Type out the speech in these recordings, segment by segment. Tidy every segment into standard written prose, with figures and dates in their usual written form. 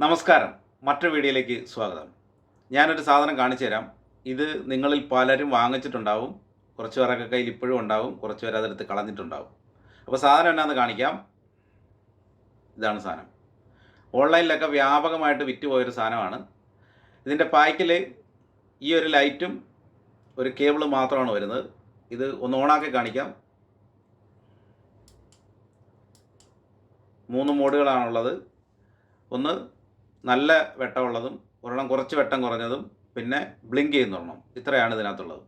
നമസ്കാരം. മറ്റൊരു വീഡിയോയിലേക്ക് സ്വാഗതം. ഞാനൊരു സാധനം കാണിച്ചു തരാം. ഇത് നിങ്ങളിൽ പലരും വാങ്ങിച്ചിട്ടുണ്ടാവും. കുറച്ച് പേരൊക്കെ കയ്യിൽ ഇപ്പോഴും ഉണ്ടാവും. കുറച്ച് പേര് അതെടുത്ത് കളഞ്ഞിട്ടുണ്ടാവും. അപ്പോൾ സാധനം എന്നാന്ന് കാണിക്കാം. ഇതാണ് സാധനം. ഓൺലൈനിലൊക്കെ വ്യാപകമായിട്ട് വിറ്റുപോയൊരു സാധനമാണ്. ഇതിൻ്റെ പാക്കിൽ ഈ ഒരു ലൈറ്റും ഒരു കേബിളും മാത്രമാണ് വരുന്നത്. ഇത് ഒന്ന് ഓണാക്കി കാണിക്കാം. 3 മോഡുകളാണുള്ളത്. ഒന്ന് നല്ല വെട്ടമുള്ളതും ഒരെണ്ണം കുറച്ച് വെട്ടം കുറഞ്ഞതും പിന്നെ ബ്ലിങ്ക് ചെയ്യുന്ന ഒരെണ്ണം. ഇത്രയാണ് ഇതിനകത്തുള്ളത്.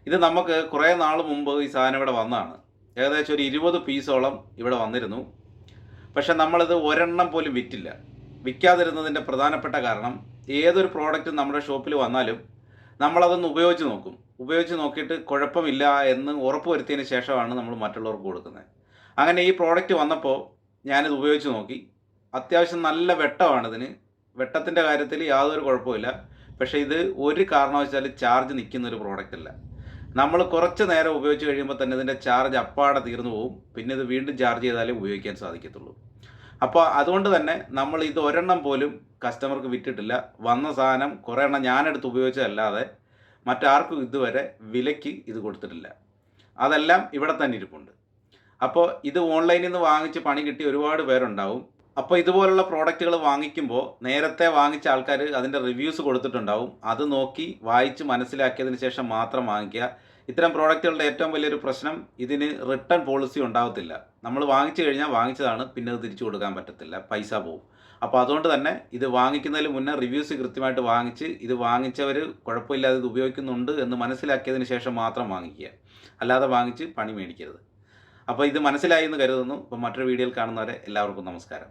ഇത് നമുക്ക് കുറേ നാൾ മുമ്പ് ഈ സാധനം ഇവിടെ വന്നതാണ്. ഏകദേശം ഒരു 20 പീസോളം ഇവിടെ വന്നിരുന്നു. പക്ഷെ നമ്മളിത് ഒരെണ്ണം പോലും വിറ്റില്ല. വിൽക്കാതിരുന്നതിൻ്റെ പ്രധാനപ്പെട്ട കാരണം ഏതൊരു പ്രോഡക്റ്റ് നമ്മുടെ ഷോപ്പിൽ വന്നാലും നമ്മളതൊന്ന് ഉപയോഗിച്ച് നോക്കും. ഉപയോഗിച്ച് നോക്കിയിട്ട് കുഴപ്പമില്ല എന്ന് ഉറപ്പ് വരുത്തിയതിന് ശേഷമാണ് നമ്മൾ മറ്റുള്ളവർക്ക് കൊടുക്കുന്നത്. അങ്ങനെ ഈ പ്രോഡക്റ്റ് വന്നപ്പോൾ ഞാനിത് ഉപയോഗിച്ച് നോക്കി. അത്യാവശ്യം നല്ല വെട്ടമാണിതിന്. വെട്ടത്തിൻ്റെ കാര്യത്തിൽ യാതൊരു കുഴപ്പമില്ല. പക്ഷേ ഇത് ഒരു കാരണവശാലും ചാർജ് നിൽക്കുന്നൊരു പ്രോഡക്റ്റ് അല്ല. നമ്മൾ കുറച്ച് നേരം ഉപയോഗിച്ച് കഴിയുമ്പോൾ തന്നെ ഇതിൻ്റെ ചാർജ് അപ്പാടെ തീർന്നു പോകും. പിന്നെ ഇത് വീണ്ടും ചാർജ് ചെയ്താലേ ഉപയോഗിക്കാൻ സാധിക്കത്തുള്ളൂ. അപ്പോൾ അതുകൊണ്ട് തന്നെ നമ്മൾ ഇത് ഒരെണ്ണം പോലും കസ്റ്റമർക്ക് വിറ്റിട്ടില്ല. വന്ന സാധനം കുറേ എണ്ണം ഞാനെടുത്ത് ഉപയോഗിച്ചതല്ലാതെ മറ്റാർക്കും ഇതുവരെ വിലയ്ക്ക് ഇത് കൊടുത്തിട്ടില്ല. അതെല്ലാം ഇവിടെ തന്നെ ഇരിപ്പുണ്ട്. അപ്പോൾ ഇത് ഓൺലൈനിൽ നിന്ന് വാങ്ങിച്ച് പണി കിട്ടി ഒരുപാട് പേരുണ്ടാവും. അപ്പോൾ ഇതുപോലുള്ള പ്രോഡക്റ്റുകൾ വാങ്ങിക്കുമ്പോൾ നേരത്തെ വാങ്ങിച്ച ആൾക്കാർ അതിൻ്റെ റിവ്യൂസ് കൊടുത്തിട്ടുണ്ടാവും. അത് നോക്കി വായിച്ച് മനസ്സിലാക്കിയതിന് ശേഷം മാത്രം വാങ്ങിക്കുക. ഇത്തരം പ്രോഡക്റ്റുകളുടെ ഏറ്റവും വലിയൊരു പ്രശ്നം ഇതിന് റിട്ടേൺ പോളിസി ഉണ്ടാകത്തില്ല. നമ്മൾ വാങ്ങിച്ചു കഴിഞ്ഞാൽ വാങ്ങിച്ചതാണ്, പിന്നെ അത് തിരിച്ചു കൊടുക്കാൻ പറ്റത്തില്ല, പൈസ പോവും. അപ്പോൾ അതുകൊണ്ട് തന്നെ ഇത് വാങ്ങിക്കുന്നതിന് മുന്നേ റിവ്യൂസ് കൃത്യമായിട്ട് വാങ്ങിച്ച് ഇത് വാങ്ങിച്ചവർ കുഴപ്പമില്ലാതെ ഇത് ഉപയോഗിക്കുന്നുണ്ട് എന്ന് മനസ്സിലാക്കിയതിന് ശേഷം മാത്രം വാങ്ങിക്കുക. അല്ലാതെ വാങ്ങിച്ച് പണി മേടിക്കരുത്. അപ്പോൾ ഇത് മനസ്സിലായി എന്ന് കരുതുന്നു. അപ്പോൾ മറ്റൊരു വീഡിയോയിൽ കാണുന്നവരെ എല്ലാവർക്കും നമസ്കാരം.